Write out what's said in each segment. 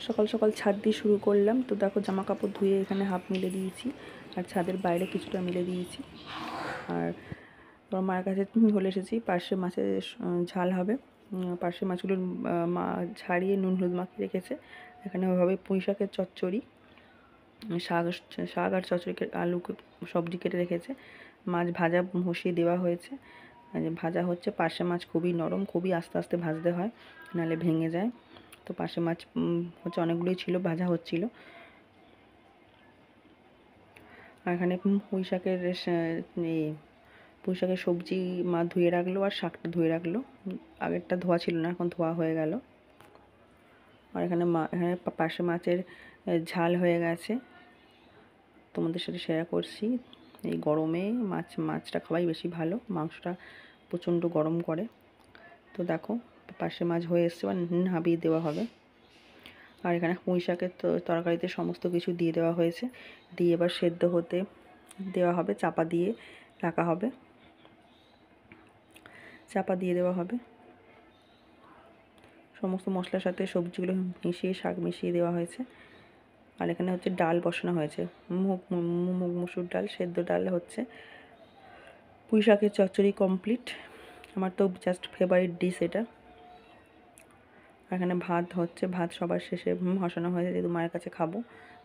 সকাল সকাল ছাদ দিয়ে শুরু করলাম। তো দেখো জামা কাপড় ধুয়ে এখানে হাফ মিলে দিয়েছি, আর ছাদের বাইরে কিছুটা মিলে দিয়েছি। আর তোমার মায়ের কাছে চলে এসেছি, পার্শে মাছের ঝাল হবে। পার্শে মাছগুলো মা ছাড়িয়ে নুন হলুদ মাখিয়ে রেখেছে। এখানে ওইভাবে পুঁই শাকের চচ্চড়ি, শাক আর চচ্চড়ি, আলু সবজি কেটে রেখেছে। মাছ ভাজা বসিয়ে দেওয়া হয়েছে, ভাজা হচ্ছে। পার্শে মাছ খুবই নরম, খুবই আস্তে আস্তে ভাজতে হয়, নাহলে ভেঙে যায়। তো পার্শে মাছ হচ্ছে অনেকগুলোই ছিল, ভাজা হচ্ছিল। আর এখানে পুঁই শাকের সবজি মা ধুয়ে রাখলো, আর শাকটা ধুয়ে রাখলো। আগেরটা ধোয়া ছিল না, এখন ধোয়া হয়ে গেল। আর এখানে পার্শে মাছের ঝাল হয়ে গেছে, তোমাদের সাথে শেয়ার করছি। এই গরমে মাছটা খাওয়াই বেশি ভালো, মাংসটা প্রচণ্ড গরম করে। তো দেখো পার্শে মাছ হয়ে এসছে, বা নাবিয়ে দেওয়া হবে। আর এখানে পুঁই শাকের তরকারিতে সমস্ত কিছু দিয়ে দেওয়া হয়েছে, দিয়ে এবার সেদ্ধ হতে দেওয়া হবে, চাপা দিয়ে রাখা হবে, চাপা দিয়ে দেওয়া হবে। সমস্ত মশলার সাথে সবজিগুলো মিশিয়ে, শাক মিশিয়ে দেওয়া হয়েছে। আর এখানে হচ্ছে ডাল বসানো হয়েছে, মুগ মসুর ডাল, সেদ্ধ ডাল হচ্ছে। পুঁই শাকের চচ্চড়ি কমপ্লিট। আমার তো জাস্ট ফেভারিট ডিশ এটা। এখানে ভাত হচ্ছে, ভাত সবার শেষে বসানো হয়েছে, যেহেতু মায়ের কাছে খাবো,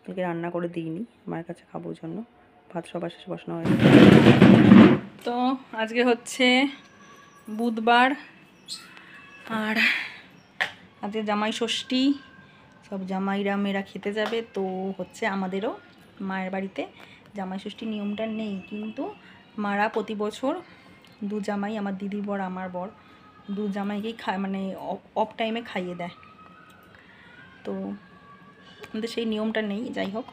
কালকে রান্না করে দিইনি, মায়ের কাছে খাবো জন্য ভাত সবার শেষে বসানো হয়েছে। তো আজকে হচ্ছে বুধবার, আর আজকে জামাই ষষ্ঠী, সব জামাইরা মেয়েরা খেতে যাবে। তো হচ্ছে আমাদেরও মায়ের বাড়িতে জামাই ষষ্ঠী নিয়মটা নেই, কিন্তু মারা প্রতি বছর দু জামাই, আমার দিদির বর আমার বর, দু জামাইকেই মানে অফ টাইমে খাইয়ে দেয়। তো আমাদের সেই নিয়মটা নেই, যাই হোক।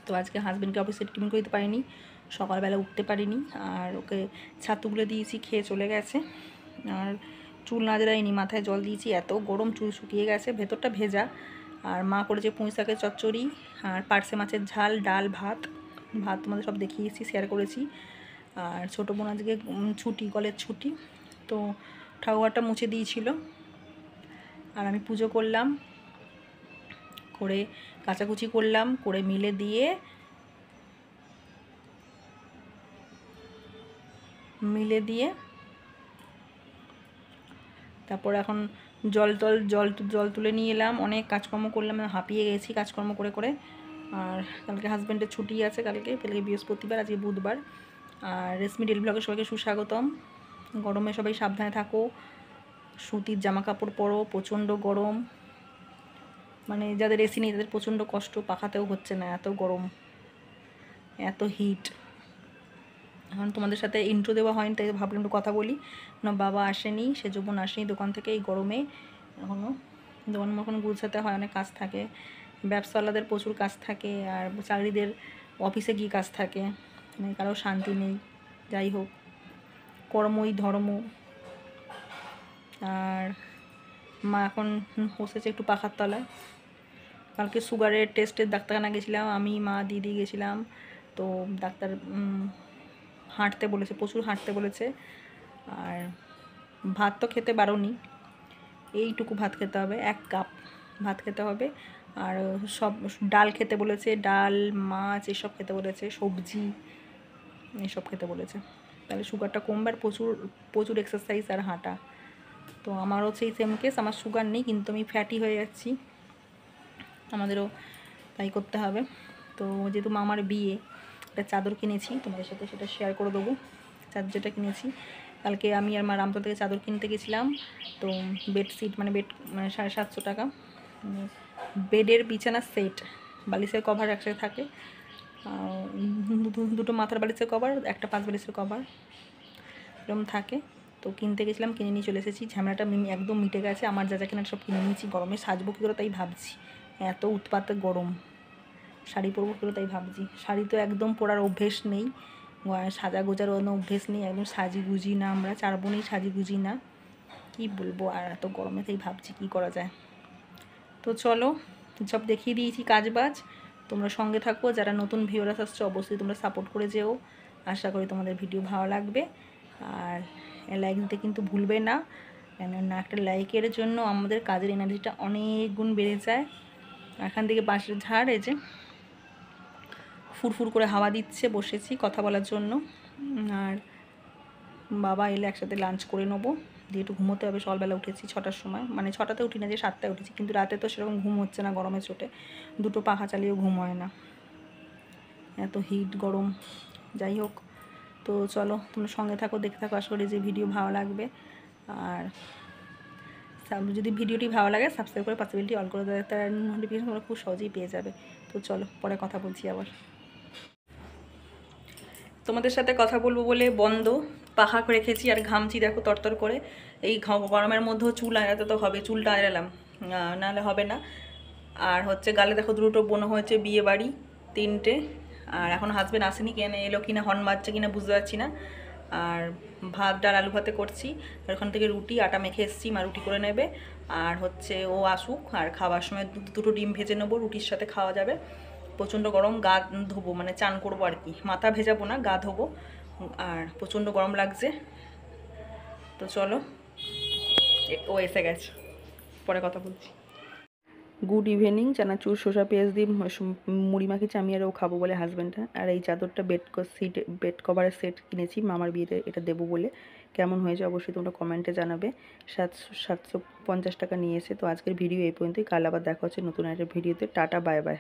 তো আজকে হাজব্যান্ডকে অফিসে টিফিন করে দিতে পারিনি, সকালবেলা উঠতে পারিনি, আর ওকে ছাতুগুলো দিয়েছি, খেয়ে চলে গেছে। আর চুল না জড়াইনি, মাথায় জল দিয়েছি, এত গরম চুল শুকিয়ে গেছে, ভেতরটা ভেজা। আর মা করেছে পুঁই শাকের চচ্চড়ি, আর পার্শে মাছের ঝাল, ডাল, ভাত তোমাদের সব দেখিয়েছি, শেয়ার করেছি। আর ছোটো বোন আজকে ছুটি, কলেজ ছুটি, তো ঠাকুরঘরটা মুছে দিয়েছিল। আর আমি পুজো করলাম, করে কাচাকুচি করলাম, করে মিলে দিয়ে তারপর এখন জল তুলে নিয়ে এলাম। অনেক কাজকর্ম করলাম, হাঁপিয়ে গেছি কাজকর্ম করে করে। আর কালকে হাজব্যান্ডের ছুটি আছে, কালকে বৃহস্পতিবার, আজকে বুধবার। আর রেশমি ডেলি ব্লগে সবাইকে সুস্বাগতম। গরমে সবাই সাবধানে থাকো, সুতির জামা কাপড় পরো, প্রচণ্ড গরম। মানে যাদের এসি নেই তাদের প্রচণ্ড কষ্ট, পাখাতেও হচ্ছে না, এত গরম, এত হিট। এখন তোমাদের সাথে ইন্ট্রো দেওয়া হয়নি, তাই ভাবলাম একটু কথা বলি। না, বাবা আসেনি, সেজন্য আসেনি দোকান থেকে এই গরমে। এখনও দোকান এখন গুছাতে হয়, অনেক কাজ থাকে, ব্যবসাওয়ালাদের প্রচুর কাজ থাকে, আর চাকরিদের অফিসে গিয়ে কাজ থাকে, মানে কারো শান্তি নেই। যাই হোক, কর্মই ধর্ম। আর মা এখন বসেছে একটু পাখার তলায়। কালকে সুগারের টেস্টের ডাক্তারখানা গেছিলাম, আমি, মা, দিদি গেছিলাম। তো ডাক্তার হাঁটতে বলেছে, প্রচুর হাঁটতে বলেছে। আর ভাত তো খেতে বারণই, এইটুকু ভাত খেতে হবে, 1 কাপ ভাত খেতে হবে। আর সব ডাল খেতে বলেছে, ডাল, মাছ এসব খেতে বলেছে, সবজি এসব খেতে বলেছে, তাহলে সুগারটা কমবে। আর প্রচুর এক্সারসাইজ আর হাঁটা। তো আমারও সেই সেম কেস, আমার সুগার নেই, কিন্তু আমি ফ্যাটি হয়ে যাচ্ছি, আমাদেরও তাই করতে হবে। তো যেহেতু মামার বিয়ে, একটা চাদর কিনেছি, তোমাদের সাথে সেটা শেয়ার করে দেবো। চাদর যেটা কিনেছি, কালকে আমি আর মা রামপুর থেকে চাদর কিনতে গেছিলাম। তো বেডশিট মানে 750 টাকা, বেডের বিছানার সেট, বালিশের কভার একসাথে থাকে, দুটো মাথার বালিশের কভার, একটা 5 বালিশের কভার, এরকম থাকে। তো কিনতে গেছিলাম, কিনে নিয়ে চলে এসেছি। ঝামেলাটা একদম মিটে গেছে, আমার যা কেনার সব কিনে নিয়েছি। গরমে সাজবো কী করে তাই ভাবছি, এত উৎপাতে গরম, শাড়ি পরবো কী করে তাই ভাবছি। শাড়ি তো একদম পরার অভ্যেস নেই, সাজা গোজার কোনো অভ্যেস নেই, একদম সাজি গুজি না, আমরা 4 বোনই সাজি গুজি না, কি বলবো। আর এত গরমে তাই ভাবছি কী করা যায়। তো চলো, সব দেখিয়ে দিয়েছি কাজবাজ, তোমরা সঙ্গে থাকো। যারা নতুন ভিউয়ার্স আসছো অবশ্যই তোমরা সাপোর্ট করে যেও, আশা করি তোমাদের ভিডিও ভালো লাগবে। আর লাইক দিতে কিন্তু ভুলবে না, কেননা একটা লাইকের জন্য আমাদের কাজের এনার্জিটা অনেক গুণ বেড়ে যায়। এখান থেকে বাঁশের ঝাড়, এই যে ফুরফুর করে হাওয়া দিচ্ছে, বসেছি কথা বলার জন্য। আর বাবা এলে একসাথে লাঞ্চ করে নেবো, দিয়ে একটু ঘুমোতে হবে। সকালবেলা উঠেছি 6টার সময়, মানে 6টাতে উঠি না, যে 7টায় উঠেছি, কিন্তু রাতে তো সেরকম ঘুম হচ্ছে না গরমের চোটে, দুটো পাখা চালিয়েও ঘুম হয় না, এত হিট গরম। যাই হোক, তো চলো তোমরা সঙ্গে থাকো, দেখতে থাকো, আশা করি যে ভিডিও ভালো লাগবে। আর যদি ভিডিওটি ভালো লাগে সাবস্ক্রাইব করে পাশে বেলটি অল করে দেবে, তার নোটিফিকেশন তোমরা খুব সহজেই পেয়ে যাবে। তো চলো পরে কথা বলছি আবার। তোমাদের সাথে কথা বলবো বলে বন্ধ, পাখা রেখেছি আর ঘামছি দেখো তরতর করে। এই গরমের মধ্যেও চুল আঁড়াতে তো হবে, চুলটা আঁড়ালাম, নাহলে হবে না। আর হচ্ছে গালে দেখো দুটো বোনো হয়েছে, বিয়ে বাড়ি 3টে। আর এখন হাজব্যান্ড আসেনি, কেন এলো কিনা, হর্ন বাজছে কিনা বুঝতে পারছি না। আর ভাত ডাল আলু ভাতে করছি, আর ওখান থেকে রুটি আটা মেখে এসেছি, মা রুটি করে নেবে। আর হচ্ছে ও আসুক, আর খাওয়ার সময় দুটো ডিম ভেজে নেবো, রুটির সাথে খাওয়া যাবে। প্রচণ্ড গরম, গা ধোবো, মানে চান করবো আর কি, মাথা ভেজাবো না, গা ধোবো। আর প্রচণ্ড গরম লাগছে। তো চলো, ও এসে গেছে, পরে কথা বলছি। Good evening. চানাচুর শসা পেঁয়াজ দিয়ে মুড়ি মাখিয়েছি আমি, আর ও খাবো বলে হাজব্যান্ডটা। আর এই চাদরটা বেড কভারের সেট কিনেছি মামার বিয়েতে, এটা দেবো বলে। কেমন হয়েছে অবশ্যই তোমরা কমেন্টে জানাবে। 750 টাকা নিয়েছে। তো আজকের ভিডিও এই পর্যন্তই, কাল আবার দেখা হচ্ছে নতুন একটা ভিডিওতে। Tata, bye bye.